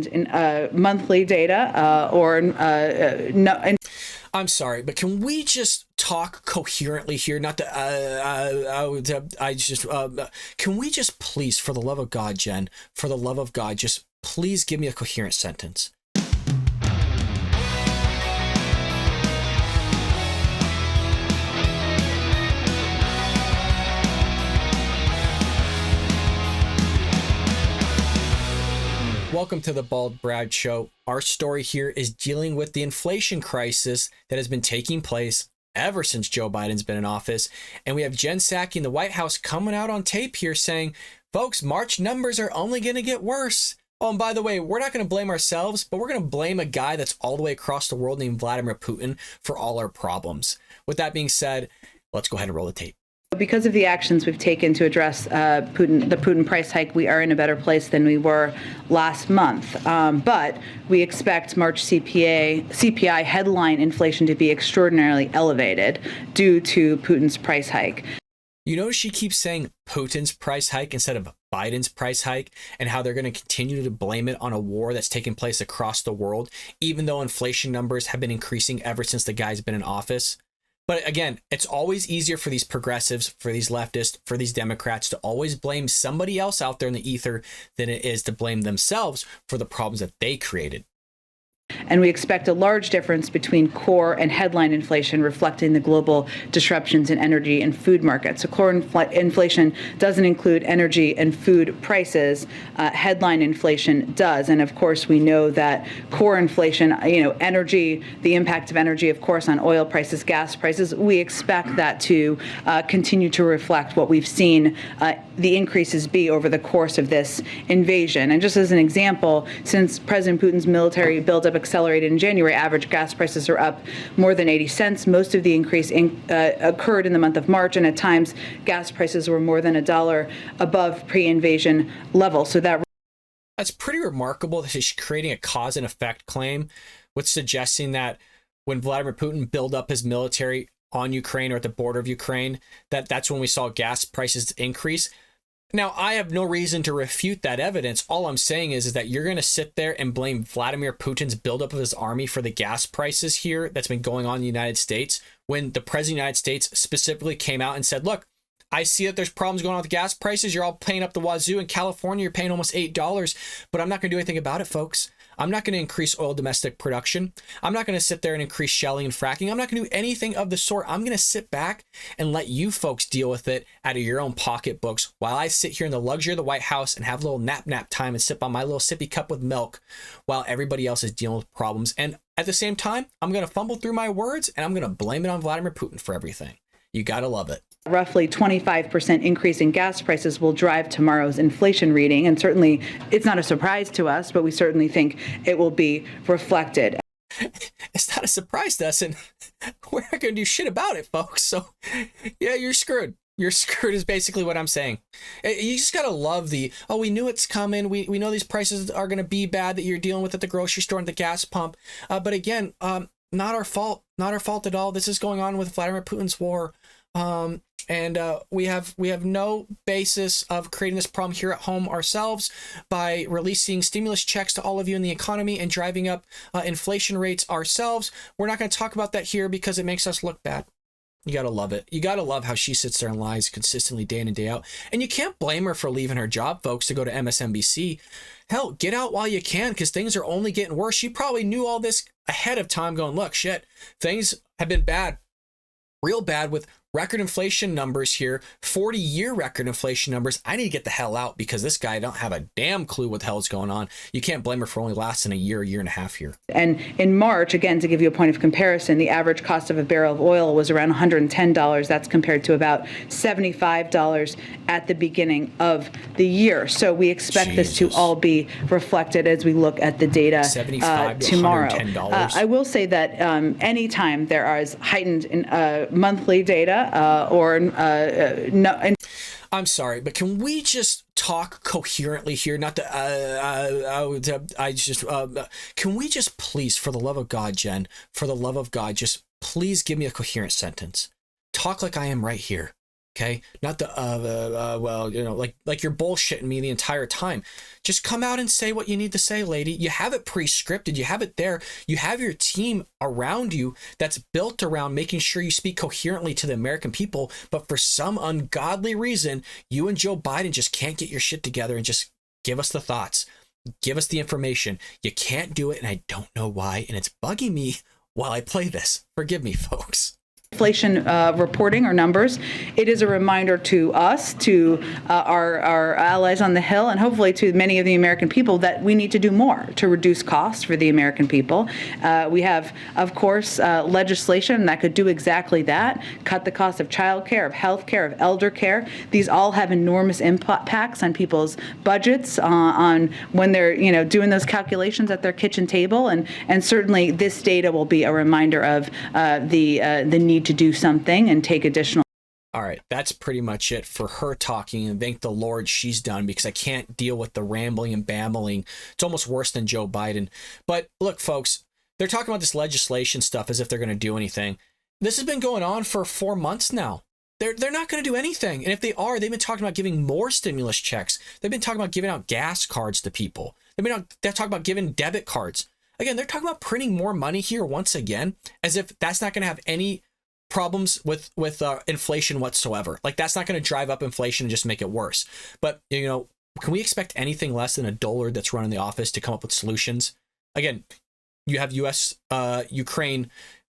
heightened monthly data or no. And I'm sorry, but can we just talk coherently here? Not to, can we just please, for the love of God, Jen, for the love of God, just please give me a coherent sentence. Welcome to the Bald Brad Show. Our story here is dealing with the inflation crisis that has been taking place ever since Joe Biden's been in office. And we have Jen Psaki in the White House coming out on tape here saying, folks, March numbers are only going to get worse. Oh, and by the way, we're not going to blame ourselves, but we're going to blame a guy that's all the way across the world named Vladimir Putin for all our problems. With that being said, let's go ahead and roll the tape. Because of the actions we've taken to address the Putin price hike, we are in a better place than we were last month. But we expect March CPI headline inflation to be extraordinarily elevated due to Putin's price hike. You notice she keeps saying Putin's price hike instead of Biden's price hike, and how they're going to continue to blame it on a war that's taking place across the world, even though inflation numbers have been increasing ever since the guy's been in office. But again, it's always easier for these progressives, for these leftists, for these Democrats to always blame somebody else out there in the ether than it is to blame themselves for the problems that they created. And we expect a large difference between core and headline inflation, reflecting the global disruptions in energy and food markets. So core inflation doesn't include energy and food prices. Headline inflation does. And of course, we know that core inflation, energy, the impact of energy, of course, on oil prices, gas prices, we expect that to continue to reflect what we've seen the increases be over the course of this invasion. And just as an example, since President Putin's military buildup accelerated in January, average gas prices are up more than 80 cents. Most of the increase occurred in the month of March, and at times gas prices were more than $1 above pre-invasion level. So that's pretty remarkable that he's creating a cause and effect claim with suggesting that when Vladimir Putin built up his military on Ukraine or at the border of Ukraine, that's when we saw gas prices increase. Now, I have no reason to refute that evidence. All I'm saying is that you're going to sit there and blame Vladimir Putin's buildup of his army for the gas prices here that's been going on in the United States, when the president of the United States specifically came out and said, look, I see that there's problems going on with gas prices. You're all paying up the wazoo. In California, you're paying almost $8, but I'm not going to do anything about it, folks. I'm not going to increase oil domestic production. I'm not going to sit there and increase shelling and fracking. I'm not going to do anything of the sort. I'm going to sit back and let you folks deal with it out of your own pocketbooks while I sit here in the luxury of the White House and have a little nap time and sip on my little sippy cup with milk while everybody else is dealing with problems. And at the same time, I'm going to fumble through my words and I'm going to blame it on Vladimir Putin for everything. You got to love it. Roughly 25% increase in gas prices will drive tomorrow's inflation reading. And certainly it's not a surprise to us, but we certainly think it will be reflected. It's not a surprise to us, and we're not going to do shit about it, folks. So, yeah, you're screwed. You're screwed is basically what I'm saying. You just got to love we knew it's coming. We know these prices are going to be bad that you're dealing with at the grocery store and the gas pump. But again, not our fault. Not our fault at all. This is going on with Vladimir Putin's war. And we have no basis of creating this problem here at home ourselves by releasing stimulus checks to all of you in the economy and driving up inflation rates ourselves. We're not going to talk about that here because it makes us look bad. You got to love it. You got to love how she sits there and lies consistently day in and day out. And you can't blame her for leaving her job, folks, to go to MSNBC. Hell, get out while you can because things are only getting worse. She probably knew all this ahead of time going, look, shit, things have been bad, real bad with record inflation numbers here, 40-year record inflation numbers. I need to get the hell out because this guy don't have a damn clue what the hell is going on. You can't blame her for only lasting a year and a half here. And in March, again, to give you a point of comparison, the average cost of a barrel of oil was around $110. That's compared to about $75 at the beginning of the year. So we expect this to all be reflected as we look at the data tomorrow. I will say that anytime there is heightened monthly data, I'm sorry, but can we just talk coherently here? Not to, can we just please, for the love of God, Jen, for the love of God, just please give me a coherent sentence. Talk like I am right here. Okay, not well, like you're bullshitting me the entire time. Just come out and say what you need to say, lady. You have it pre-scripted. You have it there. You have your team around you that's built around making sure you speak coherently to the American people. But for some ungodly reason, you and Joe Biden just can't get your shit together and just give us the thoughts. Give us the information. You can't do it, and I don't know why, and it's bugging me while I play this. Forgive me, folks. Inflation reporting or numbers, it is a reminder to us, to our allies on the Hill, and hopefully to many of the American people that we need to do more to reduce costs for the American people. We have, of course, legislation that could do exactly that, cut the cost of child care, of health care, of elder care. These all have enormous impacts on people's budgets, on when they're doing those calculations at their kitchen table, and certainly this data will be a reminder of the need to do something and take additional. All right, that's pretty much it for her talking, and thank the Lord she's done, because I can't deal with the rambling and babbling. It's almost worse than Joe Biden. But look, folks, they're talking about this legislation stuff as if they're going to do anything. This has been going on for 4 months now. They're not going to do anything. And if they are, they've been talking about giving more stimulus checks. They've been talking about giving out gas cards to people. They're talking about giving debit cards. Again, they're talking about printing more money here once again, as if that's not going to have any problems with inflation whatsoever. Like, that's not going to drive up inflation and just make it worse. But can we expect anything less than a dollar that's running the office to come up with solutions? Again, you have U.S., Ukraine,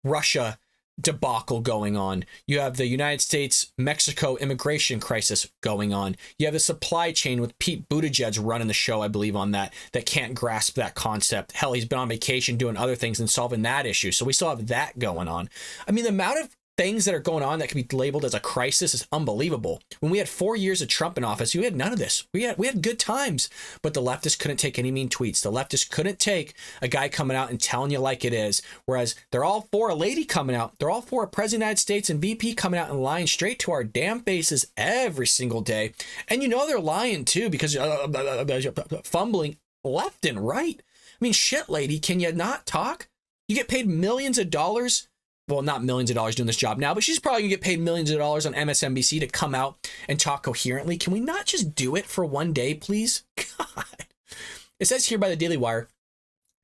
Russia debacle going on. You have the United States, Mexico immigration crisis going on. You have the supply chain with Pete Buttigieg running the show, I believe, on that can't grasp that concept. Hell, he's been on vacation doing other things and solving that issue. So we still have that going on. I mean, the amount of things that are going on that can be labeled as a crisis is unbelievable. When we had 4 years of Trump in office, we had none of this. We had good times, but the leftists couldn't take any mean tweets. The leftists couldn't take a guy coming out and telling you like it is, whereas they're all for a lady coming out. They're all for a president of the United States and VP coming out and lying straight to our damn faces every single day. And they're lying too, because fumbling left and right. I mean, shit, lady, can you not talk? You get paid millions of dollars. Well, not millions of dollars doing this job now, but she's probably gonna get paid millions of dollars on MSNBC to come out and talk coherently. Can we not just do it for one day, please? God. It says here by the Daily Wire,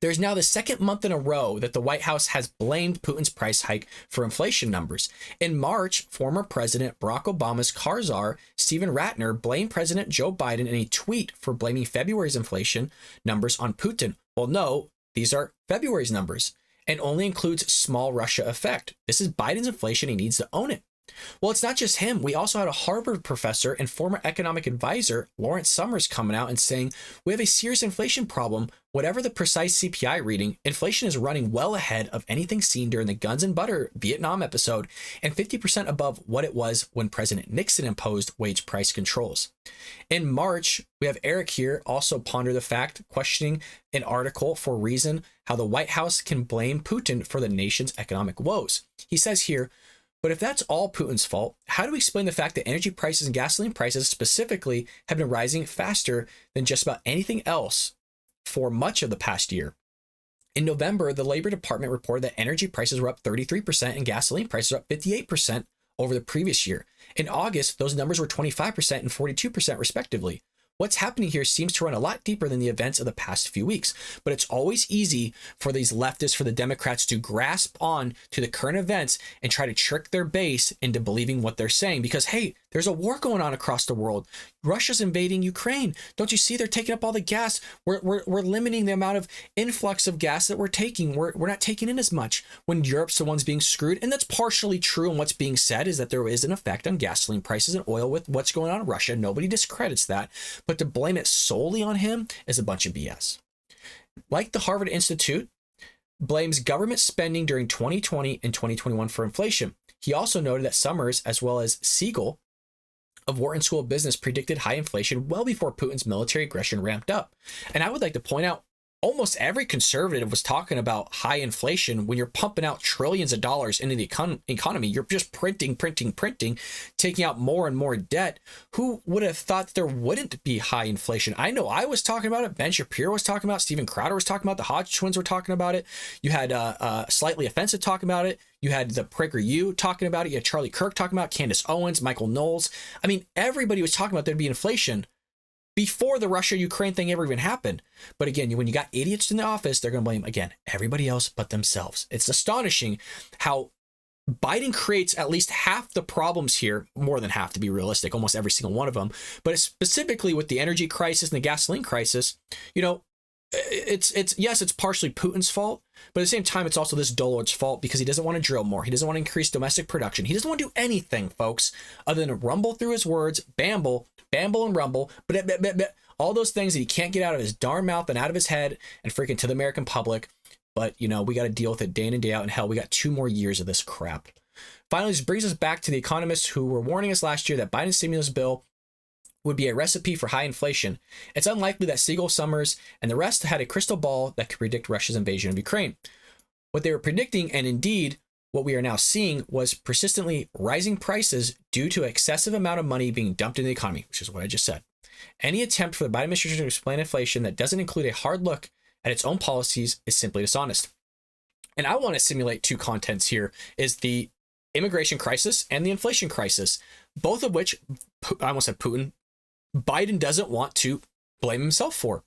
there's now the second month in a row that the White House has blamed Putin's price hike for inflation numbers. In March, former President Barack Obama's car czar, Stephen Ratner, blamed President Joe Biden in a tweet for blaming February's inflation numbers on Putin. Well, no, these are February's numbers, and only includes small Russia effect. This is Biden's inflation. He needs to own it. Well, it's not just him. We also had a Harvard professor and former economic advisor, Lawrence Summers, coming out and saying, we have a serious inflation problem. Whatever the precise CPI reading, inflation is running well ahead of anything seen during the Guns and Butter Vietnam episode, and 50% above what it was when President Nixon imposed wage price controls. In March, we have Eric here also ponder the fact, questioning an article for Reason, how the White House can blame Putin for the nation's economic woes. He says here, but if that's all Putin's fault, how do we explain the fact that energy prices and gasoline prices specifically have been rising faster than just about anything else for much of the past year? In November, the Labor Department reported that energy prices were up 33% and gasoline prices were up 58% over the previous year. In August, those numbers were 25% and 42% respectively. What's happening here seems to run a lot deeper than the events of the past few weeks, but it's always easy for these leftists, for the Democrats, to grasp on to the current events and try to trick their base into believing what they're saying because, hey, there's a war going on across the world. Russia's invading Ukraine. Don't you see they're taking up all the gas? We're limiting the amount of influx of gas that we're taking. We're not taking in as much when Europe's the ones being screwed. And that's partially true. And what's being said is that there is an effect on gasoline prices and oil with what's going on in Russia. Nobody discredits that. But to blame it solely on him is a bunch of BS. Like the Harvard Institute blames government spending during 2020 and 2021 for inflation. He also noted that Summers, as well as Siegel of Wharton School of Business, predicted high inflation well before Putin's military aggression ramped up. And I would like to point out almost every conservative was talking about high inflation. When you're pumping out trillions of dollars into the economy, you're just printing, taking out more and more debt. Who would have thought that there wouldn't be high inflation? I know I was talking about it. Ben Shapiro was talking about it. Steven Crowder was talking about it. The Hodge twins were talking about it. You had Slightly Offensive talking about it. You had the PragerU talking about it. You had Charlie Kirk talking about it, Candace Owens, Michael Knowles. I mean, everybody was talking about there'd be inflation before the Russia-Ukraine thing ever even happened. But again, when you got idiots in the office, they're going to blame, again, everybody else but themselves. It's astonishing how Biden creates at least half the problems here, more than half to be realistic, almost every single one of them. But specifically with the energy crisis and the gasoline crisis, you know, it's yes, it's partially Putin's fault, but at the same time, it's also this Dollard's fault because he doesn't want to drill more. He doesn't want to increase domestic production. He doesn't want to do anything, folks, other than rumble through his words, bamble and rumble, but all those things that he can't get out of his darn mouth and out of his head and freaking to the American public. But, you know, we got to deal with it day in and day out. And hell, we got 2 more years of this crap. Finally, this brings us back to the economists who were warning us last year that Biden's stimulus bill would be a recipe for high inflation. It's unlikely that Siegel, Summers, and the rest had a crystal ball that could predict Russia's invasion of Ukraine. What they were predicting, and indeed what we are now seeing, was persistently rising prices due to excessive amount of money being dumped into the economy, which is what I just said. Any attempt for the Biden administration to explain inflation that doesn't include a hard look at its own policies is simply dishonest. And I want to simulate 2 contents here, is the immigration crisis and the inflation crisis, both of which, I almost said Putin, Biden doesn't want to blame himself for.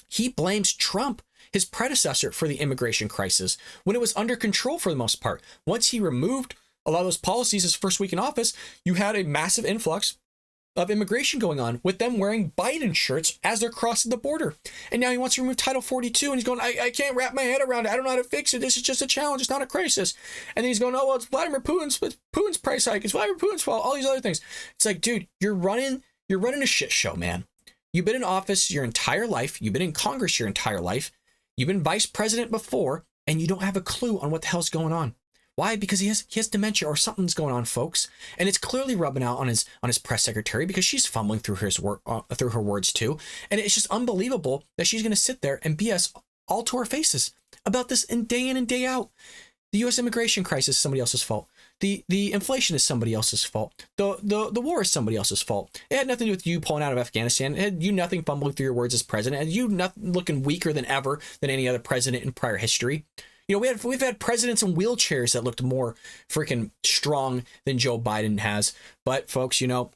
He blames Trump, his predecessor, for the immigration crisis when it was under control for the most part. Once he removed a lot of those policies his first week in office, you had a massive influx of immigration going on with them wearing Biden shirts as they're crossing the border. And now he wants to remove Title 42 and he's going, I can't wrap my head around it. I don't know how to fix it. This is just a challenge. It's not a crisis. And then he's going, oh, well, it's Putin's price hike. It's Vladimir Putin's fault. All these other things. It's like, dude, you're running a shit show, man. You've been in office your entire life. You've been in Congress your entire life. You've been vice president before, and you don't have a clue on what the hell's going on. Why? Because he has dementia or something's going on, folks. And it's clearly rubbing out on his press secretary because she's fumbling through through her words too. And it's just unbelievable that she's going to sit there and BS all to our faces about this in and day out. The U.S. immigration crisis is somebody else's fault. The inflation is somebody else's fault. The war is somebody else's fault. It had nothing to do with you pulling out of Afghanistan. It had you nothing fumbling through your words as president. It had you nothing looking weaker than ever than any other president in prior history. You know, we've had presidents in wheelchairs that looked more freaking strong than Joe Biden has. But folks, you know,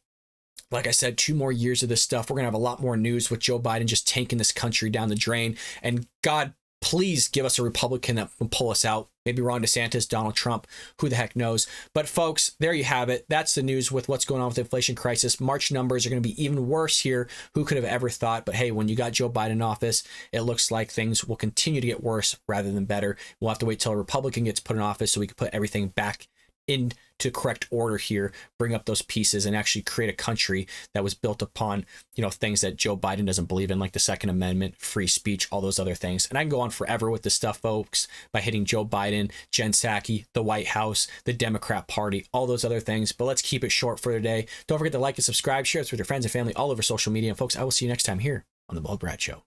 like I said, 2 more years of this stuff. We're going to have a lot more news with Joe Biden just tanking this country down the drain. And God, please give us a Republican that can pull us out. Maybe Ron DeSantis, Donald Trump, who the heck knows. But folks, there you have it. That's the news with what's going on with the inflation crisis. March numbers are going to be even worse here. Who could have ever thought? But hey, when you got Joe Biden in office, it looks like things will continue to get worse rather than better. We'll have to wait till a Republican gets put in office so we can put everything back into correct order here, bring up those pieces and actually create a country that was built upon, you know, things that Joe Biden doesn't believe in, like the Second Amendment, free speech, all those other things. And I can go on forever with this stuff, folks, by hitting Joe Biden, Jen Psaki, the White House, the Democrat Party, all those other things. But let's keep it short for today. Don't forget to like and subscribe, share this with your friends and family all over social media. And folks, I will see you next time here on The Bald Brad Show.